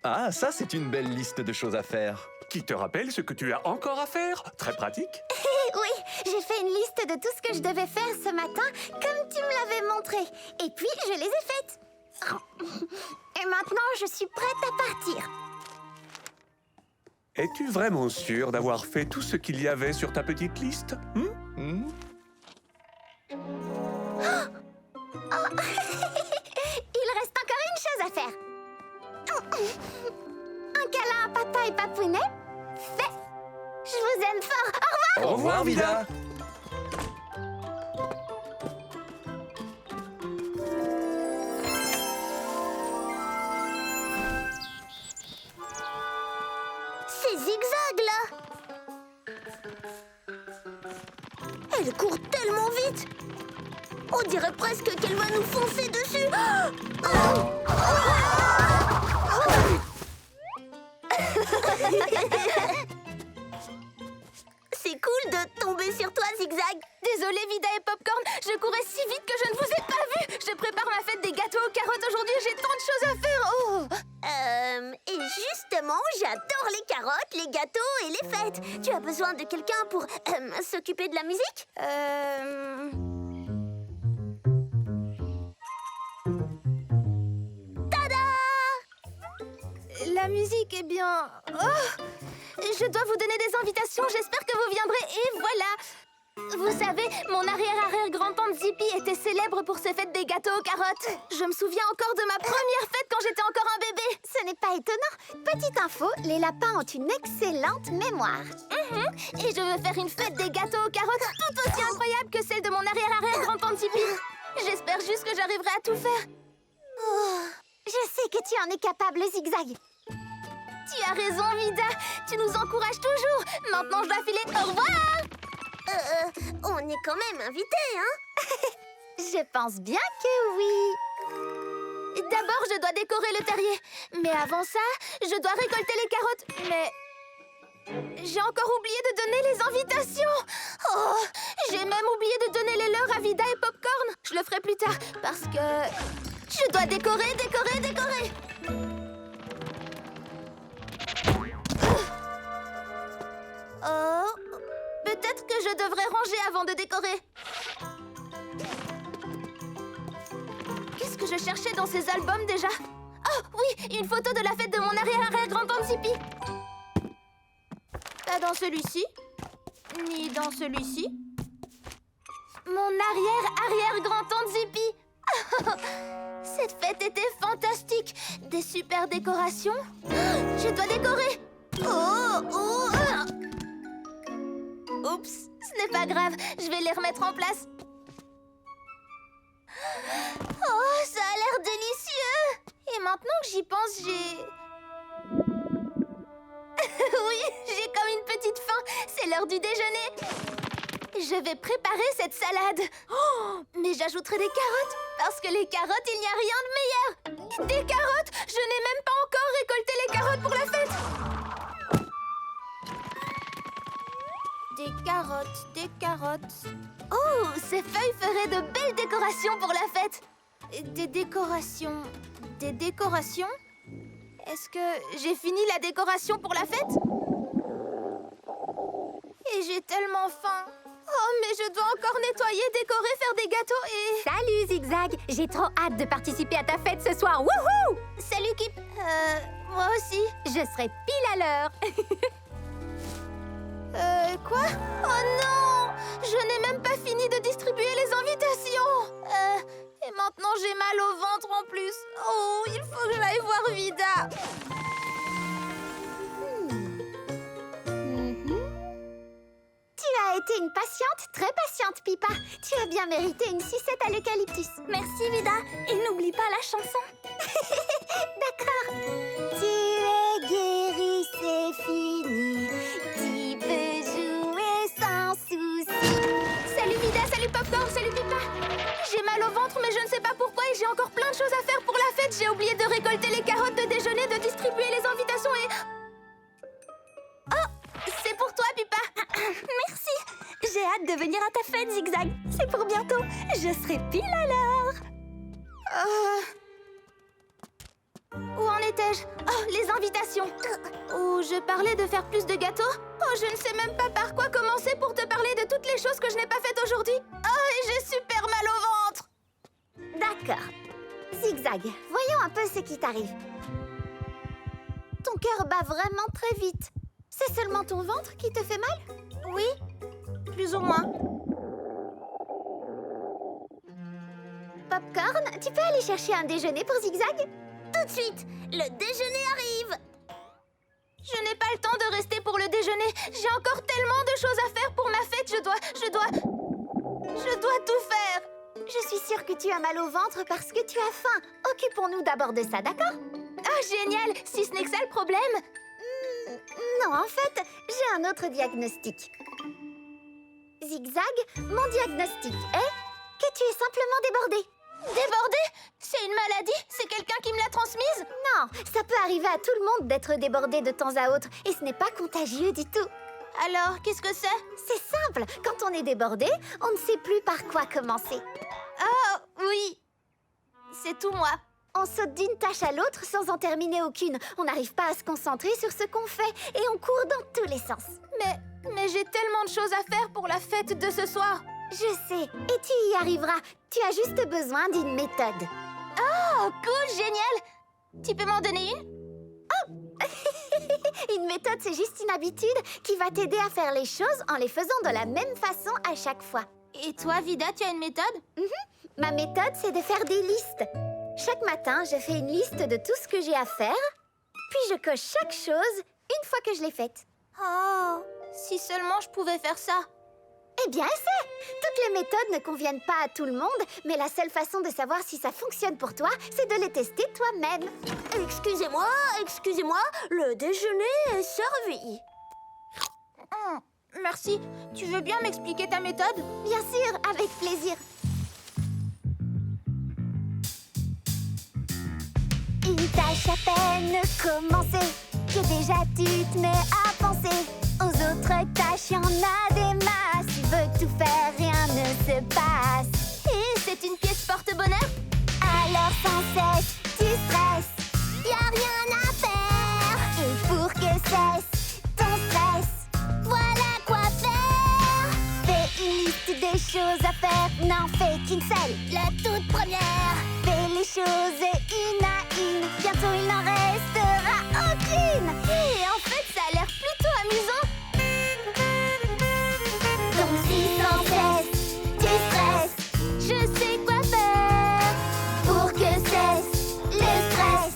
Ah, ça, c'est une belle liste de choses à faire. Qui te rappelle ce que tu as encore à faire? Très pratique. Oui, j'ai fait une liste de tout ce que je devais faire ce matin, comme tu me l'avais montré. Et puis, je les ai faites. Et maintenant, je suis prête à partir. Es-tu vraiment sûr d'avoir fait tout ce qu'il y avait sur ta petite liste? Il reste encore une chose à faire. Un câlin à papa et papounet, fait. Je vous aime fort. Au revoir. Au revoir, Vida. C'est Zigzag, là! Elle court tellement vite! On dirait presque qu'elle va nous foncer dessus! C'est cool de tomber sur toi, Zigzag! Désolée, Vida et Popcorn, je courais si vite que je ne vous ai pas vu. Je prépare ma fête des gâteaux aux carottes aujourd'hui, j'ai tant de choses à faire. Oh! Et justement, j'adore les carottes, les gâteaux et les fêtes. Tu as besoin de quelqu'un pour s'occuper de la musique? Tada! La musique, eh bien... Oh! Je dois vous donner des invitations, j'espère que vous viendrez, et voilà! Vous savez, mon arrière-arrière-grand-tante Zippy était célèbre pour ses fêtes des gâteaux aux carottes. Je me souviens encore de ma première fête quand j'étais encore un bébé. Ce n'est pas étonnant. petite info, les lapins ont une excellente mémoire. Et je veux faire une fête des gâteaux aux carottes tout aussi incroyable que celle de mon arrière-arrière-grand-tante Zippy. J'espère juste que j'arriverai à tout faire. Je sais que tu en es capable, Zigzag. Tu as raison, Vida. Tu nous encourages toujours. Maintenant, je dois filer. Au revoir. On est quand même invités, hein? Je pense bien que oui. D'abord, je dois décorer le terrier. Mais avant ça, je dois récolter les carottes. Mais j'ai encore oublié de donner les invitations. Oh, j'ai même oublié de donner les leurs à Vida et Popcorn. Je le ferai plus tard parce que je dois décorer. Oh, peut-être que je devrais ranger avant de décorer. Qu'est-ce que je cherchais dans ces albums déjà? Oh oui, une photo de la fête de mon arrière-arrière-grand-tante Zippy. Pas dans celui-ci, ni dans celui-ci. Mon arrière-arrière-grand-tante Zippy. Cette fête était fantastique. Des super décorations. Je dois décorer. Oups, ce n'est pas grave. Je vais les remettre en place. Oh, ça a l'air délicieux. Et maintenant que j'y pense, j'ai... Oui, j'ai comme une petite faim. C'est l'heure du déjeuner. Je vais préparer cette salade. Oh, mais j'ajouterai des carottes. Parce que les carottes, il n'y a rien de meilleur. Des carottes? Je n'ai même pas encore récolté les carottes pour la fête. Des carottes. Oh, ces feuilles feraient de belles décorations pour la fête. Des décorations? Est-ce que j'ai fini la décoration pour la fête? Et j'ai tellement faim. Oh, mais je dois encore nettoyer, décorer, faire des gâteaux et... Salut, Zigzag. J'ai trop hâte de participer à ta fête ce soir. Wouhou! Salut, Kip. Moi aussi. Je serai pile à l'heure. Quoi? Oh non! Je n'ai même pas fini de distribuer les invitations. Et maintenant, j'ai mal au ventre en plus. Oh, il faut que j'aille voir Vida. Tu as été une patiente, très patiente, Pipa. Tu as bien mérité une sucette à l'eucalyptus. Merci, Vida. Et n'oublie pas la chanson. D'accord. Tu es guérie, c'est fini. Tu peux jouer sans souci. Salut, Vida. Salut, Popcorn. Salut, Pipa. J'ai mal au ventre, mais je ne sais pas pourquoi et j'ai encore plein de choses à faire pour la fête. J'ai oublié de récolter les carottes de déjeuner, de distribuer les invitations et... Oh, c'est pour toi, Pipa. Merci. J'ai hâte de venir à ta fête, Zigzag. C'est pour bientôt. Je serai pile à l'heure. Où en étais-je? Oh, les invitations. Oh, je parlais de faire plus de gâteaux. Oh, je ne sais même pas par quoi commencer pour te parler de toutes les choses que je n'ai pas faites aujourd'hui. Oh, et j'ai super mal au ventre. D'accord. Zigzag, voyons un peu ce qui t'arrive. Ton cœur bat vraiment très vite. C'est seulement ton ventre qui te fait mal? Oui, plus ou moins. Popcorn, tu peux aller chercher un déjeuner pour Zigzag? Tout de suite. Le déjeuner arrive. Je n'ai pas le temps de rester pour le déjeuner. J'ai encore tellement de choses à faire pour ma fête. Je dois tout faire. Je suis sûre que tu as mal au ventre parce que tu as faim. Occupons-nous d'abord de ça, d'accord? Ah, génial! Si ce n'est que ça le problème. Non, en fait, j'ai un autre diagnostic. Zigzag, mon diagnostic est que tu es simplement débordé. Débordé? C'est une maladie? C'est quelqu'un qui me l'a transmise? Non, ça peut arriver à tout le monde d'être débordé de temps à autre et ce n'est pas contagieux du tout. Alors, qu'est-ce que c'est? C'est simple, quand on est débordé, on ne sait plus par quoi commencer. Ah, oui. C'est tout moi. On saute d'une tâche à l'autre sans en terminer aucune. On n'arrive pas à se concentrer sur ce qu'on fait et on court dans tous les sens. Mais j'ai tellement de choses à faire pour la fête de ce soir. Je sais, et tu y arriveras. Tu as juste besoin d'une méthode. Oh, cool, génial. Tu peux m'en donner une? Oh. Une méthode, c'est juste une habitude qui va t'aider à faire les choses en les faisant de la même façon à chaque fois. Et toi, Vida, tu as une méthode? Ma méthode, c'est de faire des listes. Chaque matin, je fais une liste de tout ce que j'ai à faire. Puis je coche chaque chose une fois que je l'ai faite. Oh, si seulement je pouvais faire ça. Eh bien, essaie! Toutes les méthodes ne conviennent pas à tout le monde, mais la seule façon de savoir si ça fonctionne pour toi, c'est de les tester toi-même. Excusez-moi, le déjeuner est servi. Merci. Tu veux bien m'expliquer ta méthode? Bien sûr, avec plaisir. Une tâche à peine commencée, que déjà tu te mets à penser aux autres tâches, y en a des masses. Tu veux tout faire, rien ne se passe. Et c'est une pièce porte-bonheur? Alors sans cesse, tu stresses. Y a rien à faire. Et pour que cesse ton stress, voilà quoi faire. Fais une liste des choses à faire, n'en fais qu'une seule, la toute première. Fais les choses une à une, bientôt il n'en restera aucune. Et en fait, ça a l'air plutôt amusant. Donc si sans cesse tu stresses, je sais quoi faire pour que cesse le stress.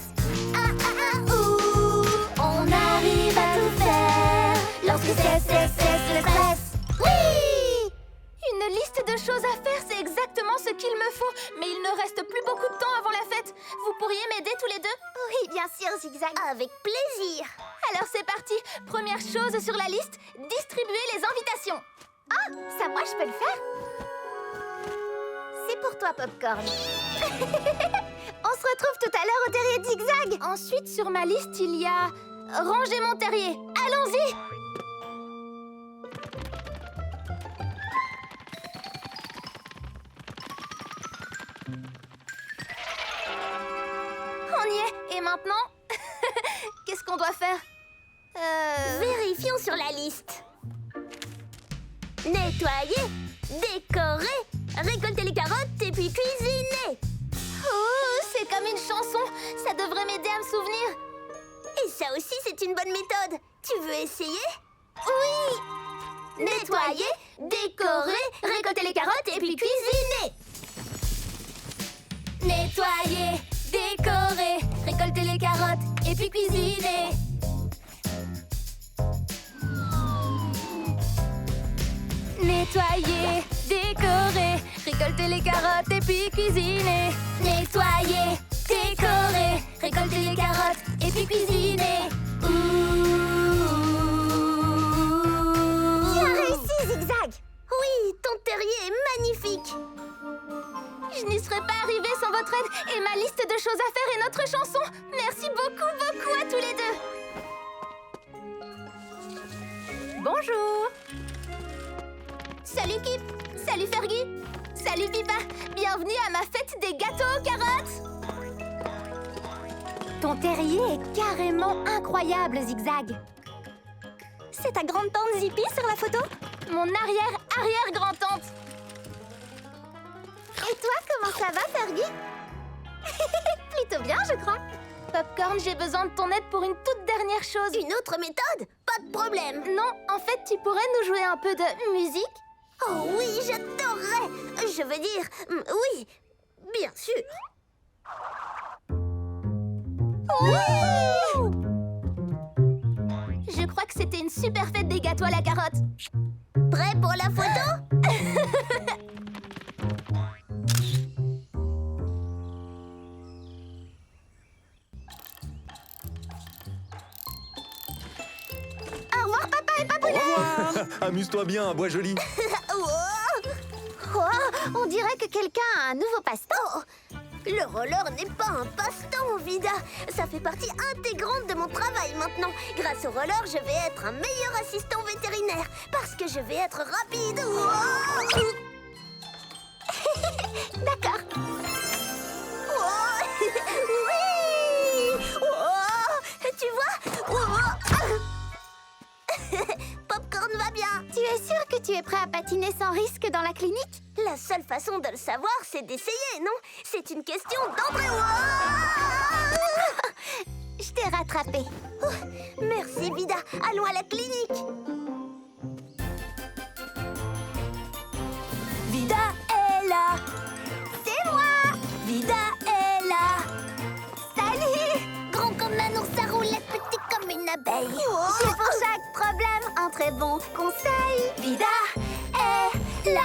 On arrive à tout faire lorsque cesse le stress. Oui! Une liste de choses à faire, c'est exactement ce qu'il me faut. Mais il ne reste plus beaucoup de temps avant la fête. Vous pourriez m'aider tous les deux? Oui, bien sûr, Zigzag. Avec plaisir. Alors c'est parti. Première chose sur la liste, distribuer les invitations. Ah, ça moi je peux le faire. C'est pour toi, Popcorn. On se retrouve tout à l'heure au terrier de Zigzag. Ensuite, sur ma liste, il y a ranger mon terrier. Allons-y! On y est. Et maintenant? Qu'est-ce qu'on doit faire? Vérifions sur la liste. Nettoyer, décorer, récolter les carottes et puis cuisiner. Oh, c'est comme une chanson. Ça devrait m'aider à me souvenir. Et ça aussi, c'est une bonne méthode. Tu veux essayer? Oui! Nettoyer, décorer, récolter les carottes et puis cuisiner. Nettoyer, décorer, récolter les carottes et puis cuisiner. Nettoyer, décorer, récolter les carottes et puis cuisiner. Nettoyer, décorer, récolter les carottes et puis cuisiner. Tu as réussi, Zigzag. Oui, ton terrier est magnifique. Je n'y serais pas arrivée sans votre aide et ma liste de choses à faire et notre chanson. Merci beaucoup à tous les deux. Bonjour. Salut Kip, salut Fergie, salut Pipa. Bienvenue à ma fête des gâteaux aux carottes. Ton terrier est carrément incroyable, Zigzag. C'est ta grande-tante Zippy sur la photo? Mon arrière-arrière-grand-tante. Et toi, comment ça va, Fergie? Plutôt bien, je crois. Popcorn, j'ai besoin de ton aide pour une toute dernière chose. Une autre méthode? Pas de problème. Non, en fait, tu pourrais nous jouer un peu de musique? Oh oui, j'adorerais. Je veux dire, oui, bien sûr. Oui! Je crois que c'était une super fête des gâteaux à la carotte. Prêt pour la photo? Au revoir, papa et Au papounet. revoir. Amuse-toi bien, Bois Joli. Oh, on dirait que quelqu'un a un nouveau passe-temps. Le roller n'est pas un passe-temps, Vida. Ça fait partie intégrante de mon travail maintenant. Grâce au roller, je vais être un meilleur assistant vétérinaire parce que je vais être rapide. D'accord. Oui! Tu vois? Popcorn va bien. Tu es sûr que tu es prêt à patiner sans risque dans la clinique? La seule façon de le savoir, c'est d'essayer, non? C'est une question d'entrée. Je t'ai rattrapé. Merci, Vida. Allons à la clinique. Vida est là. C'est moi. Vida est là. Salut. Grand comme un ours à roulettes. conseil. J'ai pour chaque problème un très bon conseil. Vida est là.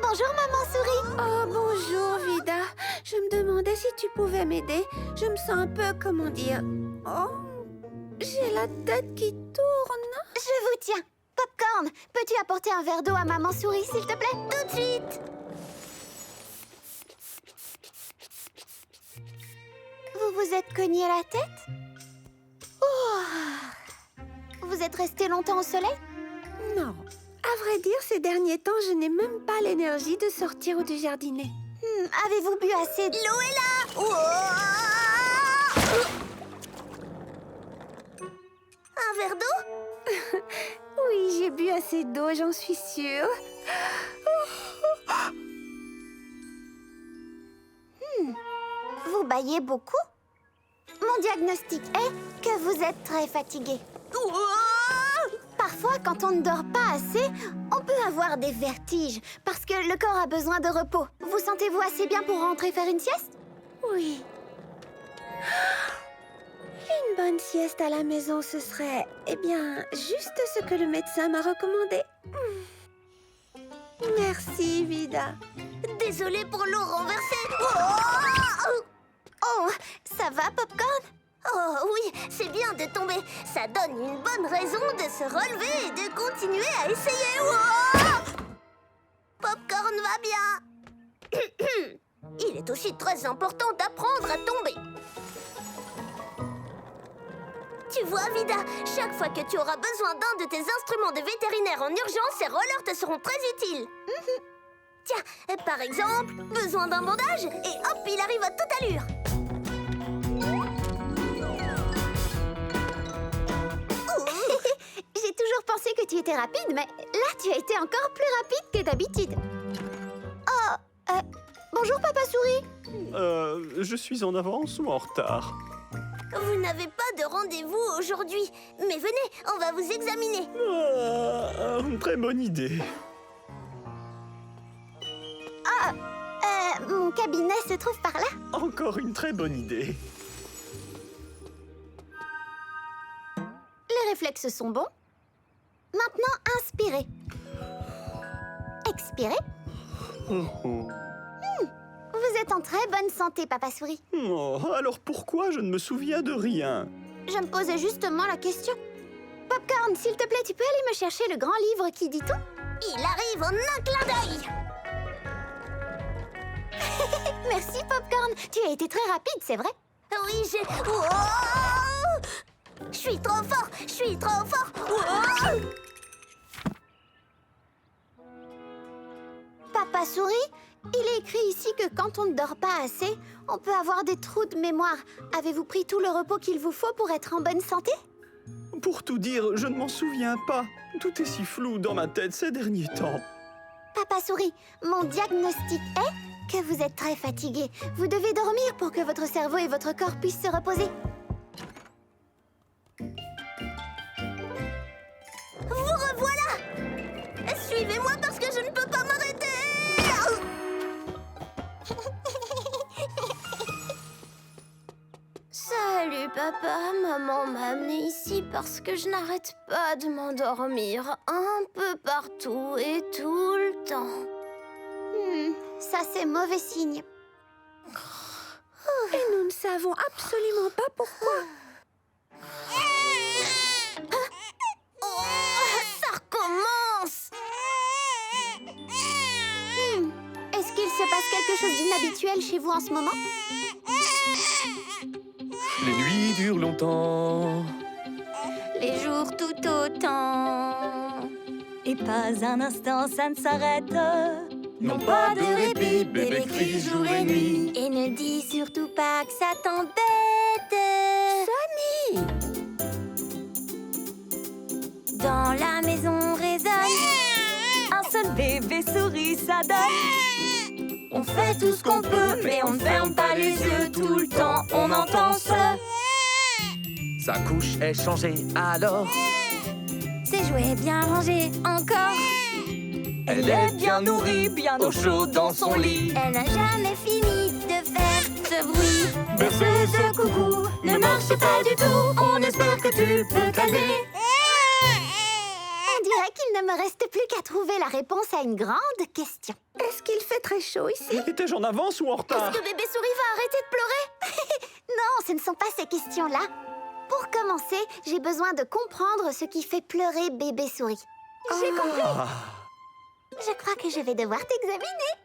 Bonjour, maman souris. Oh, bonjour, Vida. Je me demandais si tu pouvais m'aider. Je me sens un peu, comment dire... Oh, j'ai la tête qui tourne. Je vous tiens. Popcorn, peux-tu apporter un verre d'eau à maman souris, s'il te plaît? Tout de suite. Vous vous êtes cogné la tête? Oh. Vous êtes resté longtemps au soleil? Non. À vrai dire, ces derniers temps, je n'ai même pas l'énergie de sortir ou de jardiner. Avez-vous bu assez? L'eau est là. Oh. Un verre d'eau? Oui, j'ai bu assez d'eau, j'en suis sûre. Vous bâillez beaucoup? Mon diagnostic est que vous êtes très fatigué. Parfois, quand on ne dort pas assez, on peut avoir des vertiges parce que le corps a besoin de repos. Vous sentez-vous assez bien pour rentrer faire une sieste? Oui. Une bonne sieste à la maison, ce serait, eh bien, juste ce que le médecin m'a recommandé. Merci, Vida. Désolée pour l'eau renversée. Oh, ça va, Popcorn? Oh oui, c'est bien de tomber. Ça donne une bonne raison de se relever et de continuer à essayer. Popcorn va bien. Il est aussi très important d'apprendre à tomber. Tu vois, Vida, chaque fois que tu auras besoin d'un de tes instruments de vétérinaire en urgence, ces rollers te seront très utiles. Tiens, par exemple, besoin d'un bandage et hop, il arrive à toute allure. J'ai toujours pensé que tu étais rapide, mais là, tu as été encore plus rapide que d'habitude. Oh, bonjour, Papa Souris. Je suis en avance ou en retard? Vous n'avez pas de rendez-vous aujourd'hui, mais venez, on va vous examiner. Très bonne idée. Mon cabinet se trouve par là. Encore une très bonne idée. Les réflexes sont bons. Maintenant, inspirez. Expirez. Vous êtes en très bonne santé, Papa Souris. Oh, alors pourquoi je ne me souviens de rien? Je me posais justement la question. Popcorn, s'il te plaît, tu peux aller me chercher le grand livre qui dit tout? Il arrive en un clin d'œil. Merci, Popcorn. Tu as été très rapide, c'est vrai? Oui, j'ai... Je suis trop fort, je suis trop fort. Papa Souris, il est écrit ici que quand on ne dort pas assez, on peut avoir des trous de mémoire. Avez-vous pris tout le repos qu'il vous faut pour être en bonne santé? Pour tout dire, je ne m'en souviens pas. Tout est si flou dans ma tête ces derniers temps. Papa Souris, mon diagnostic est que vous êtes très fatigué. Vous devez dormir pour que votre cerveau et votre corps puissent se reposer. Vous revoilà. Suivez-moi parce que je ne peux pas m'arrêter. Salut papa, maman m'a amené ici parce que je n'arrête pas de m'endormir un peu partout et tout le temps. Ça c'est mauvais signe. Et nous ne savons absolument pas pourquoi. Ça recommence. Est-ce qu'il se passe quelque chose d'inhabituel chez vous en ce moment? Les nuits durent longtemps. Les jours tout autant. Et pas un instant, ça ne s'arrête. Non pas de répit, bébé crie jour et nuit. Et ne dis surtout pas que ça t'embête. Sonny! Dans la maison résonne Un seul bébé souris, ça donne. On fait tout ce qu'on peut, mais on ne ferme pas les yeux tout le temps. On entend Sa couche est changée alors. ses jouets bien rangés encore. Elle est bien nourrie, bien au chaud dans son lit. Elle n'a jamais fini de faire ce bruit. Berceuse de coucou, ne marche pas du tout. On espère que tu peux t'aider. On dirait qu'il ne me reste plus qu'à trouver la réponse à une grande question. Est-ce qu'il fait très chaud ici? Étais-je en avance ou en retard? Est-ce que bébé souris va arrêter de pleurer? Non, ce ne sont pas ces questions-là. Pour commencer, j'ai besoin de comprendre ce qui fait pleurer bébé souris. J'ai compris. Je crois que je vais devoir t'examiner.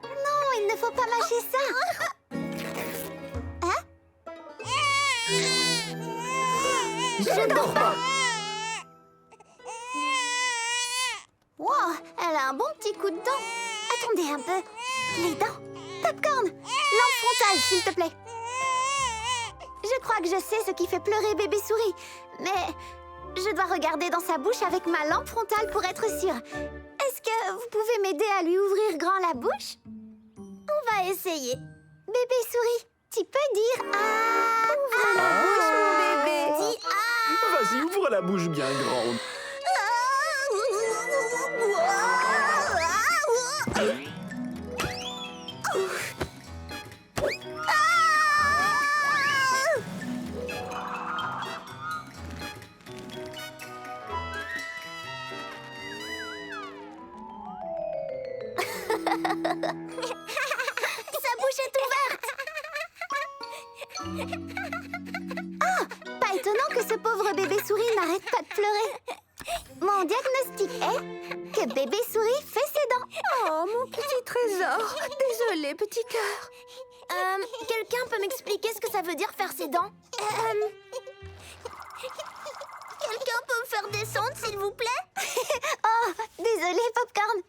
Non, il ne faut pas mâcher ça. Hein? Je ne dors pas. Wow, elle a un bon petit coup de dent. Attendez un peu. Les dents. Popcorn, lampe frontale, s'il te plaît. Je crois que je sais ce qui fait pleurer bébé souris. Mais je dois regarder dans sa bouche avec ma lampe frontale pour être sûre. Est-ce que vous pouvez m'aider à lui ouvrir grand la bouche? On va essayer. Bébé souris, tu peux dire ah. Ouvre la bouche, mon bébé. Dis ah. Vas-y, ouvre la bouche bien grande. Sa bouche est ouverte. Oh, pas étonnant que ce pauvre bébé souris n'arrête pas de pleurer. Mon diagnostic est que bébé souris fait ses dents. Oh, mon petit trésor. Désolé, petit cœur. Quelqu'un peut m'expliquer ce que ça veut dire faire ses dents? Quelqu'un peut me faire descendre, s'il vous plaît? Oh, désolé, Popcorn.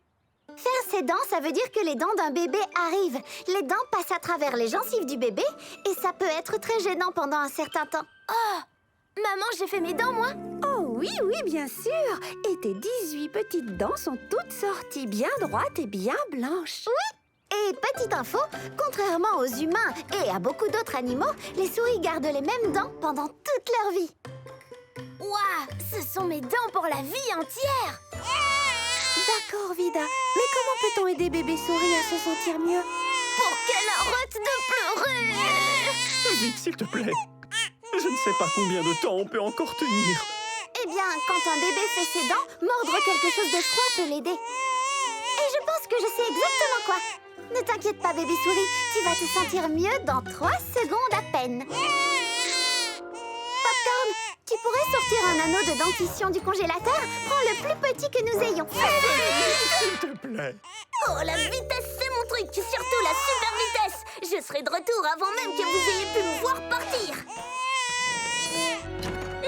Faire ses dents, ça veut dire que les dents d'un bébé arrivent. Les dents passent à travers les gencives du bébé et ça peut être très gênant pendant un certain temps. Oh, maman, j'ai fait mes dents, moi? Oh oui, oui, bien sûr. Et tes 18 petites dents sont toutes sorties bien droites et bien blanches. Oui. Et petite info, contrairement aux humains et à beaucoup d'autres animaux, les souris gardent les mêmes dents pendant toute leur vie. Waouh, ce sont mes dents pour la vie entière. D'accord, Vida. Mais comment peut-on aider bébé souris à se sentir mieux? Pour qu'elle arrête de pleurer. Vite, s'il te plaît. Je ne sais pas combien de temps on peut encore tenir. Eh bien, quand un bébé fait ses dents, mordre quelque chose de froid peut l'aider. Et je pense que je sais exactement quoi. Ne t'inquiète pas, bébé souris, tu vas te sentir mieux dans 3 secondes à peine. Popcorn, tu pourrais sortir un anneau de dentition du congélateur? Prends le plus petit que nous ayons. S'il te plaît. Oh, la vitesse, c'est mon truc. Surtout la super vitesse. Je serai de retour avant même que vous ayez pu me voir partir.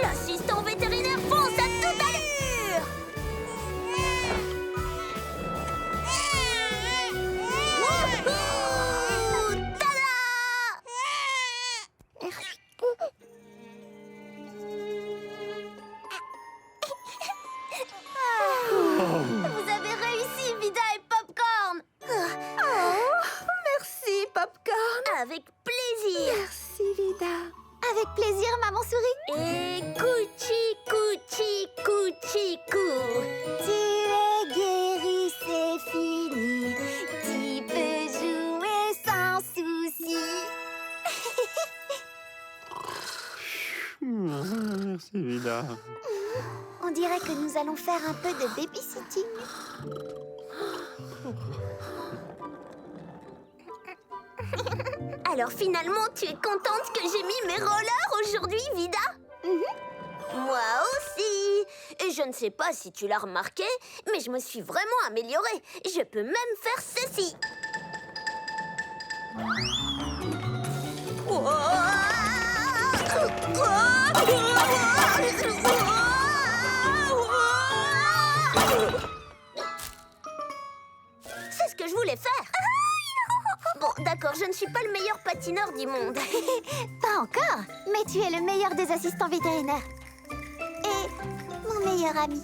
L'assistant vétérinaire fonce à toute allure. Wouhou! Tada! Vous avez réussi, Vida et Popcorn. Merci, Popcorn. Avec plaisir. Merci, Vida. Avec plaisir, maman souris. Et couchi, couchi, couchi, cou. Tu es guéri, c'est fini. Tu peux jouer sans souci. Merci, Vida. On dirait que nous allons faire un peu de babysitting. Alors finalement, tu es contente que j'ai mis mes rollers aujourd'hui, Vida? Moi aussi. Et je ne sais pas si tu l'as remarqué, mais je me suis vraiment améliorée. Je peux même faire ceci. C'est ce que je voulais faire. Bon, d'accord, je ne suis pas le meilleur patineur du monde. Pas encore, mais tu es le meilleur des assistants vétérinaires. Et mon meilleur ami.